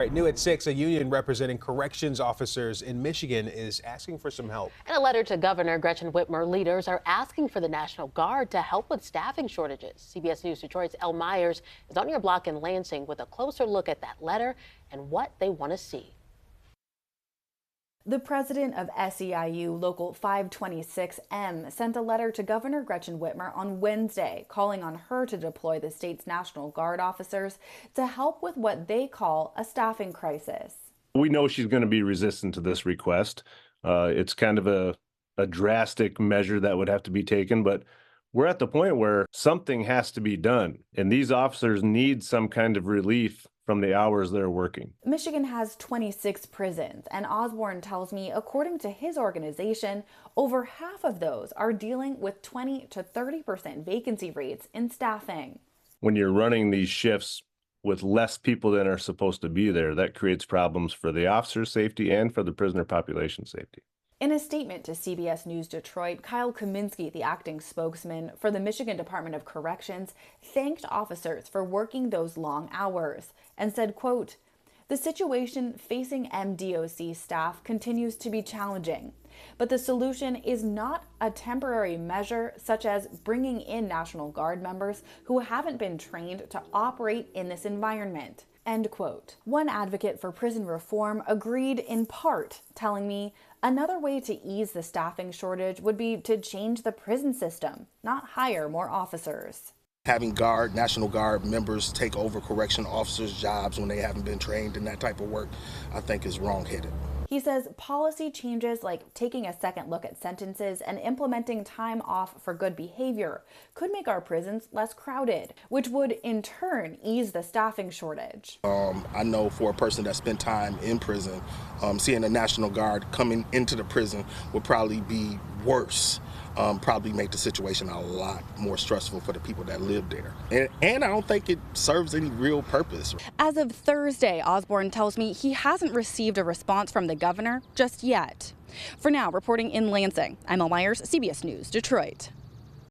Right, new at 6, a union representing corrections officers in Michigan is asking for some help. In a letter to Governor Gretchen Whitmer, leaders are asking for the National Guard to help with staffing shortages. CBS News Detroit's Elle Myers is on your block in Lansing with a closer look at that letter and what they want to see. The president of SEIU Local 526M sent a letter to Governor Gretchen Whitmer on Wednesday, calling on her to deploy the state's National Guard officers to help with what they call a staffing crisis. We know she's going to be resistant to this request. It's kind of a drastic measure that would have to be taken, but we're at the point where something has to be done, and these officers need some kind of relief from the hours they're working. Michigan has 26 prisons, and Osborne tells me, according to his organization, over half of those are dealing with 20 to 30% vacancy rates in staffing. When you're running these shifts with less people than are supposed to be there, that creates problems for the officer's safety and for the prisoner population safety. In a statement to CBS News Detroit, Kyle Kaminsky, the acting spokesman for the Michigan Department of Corrections, thanked officers for working those long hours and said, quote, "The situation facing MDOC staff continues to be challenging, but the solution is not a temporary measure such as bringing in National Guard members who haven't been trained to operate in this environment." End quote. One advocate for prison reform agreed in part, telling me another way to ease the staffing shortage would be to change the prison system, not hire more officers. Having National Guard members take over correctional officers' jobs when they haven't been trained in that type of work, I think is wrong-headed. He says policy changes like taking a second look at sentences and implementing time off for good behavior could make our prisons less crowded, which would in turn ease the staffing shortage. I know for a person that spent time in prison, seeing the National Guard coming into the prison would probably be worse. Probably make the situation a lot more stressful for the people that live there. And I don't think it serves any real purpose. As of Thursday, Osborne tells me he hasn't received a response from the governor just yet. For now, reporting in Lansing, I'm Elle Myers, CBS News, Detroit.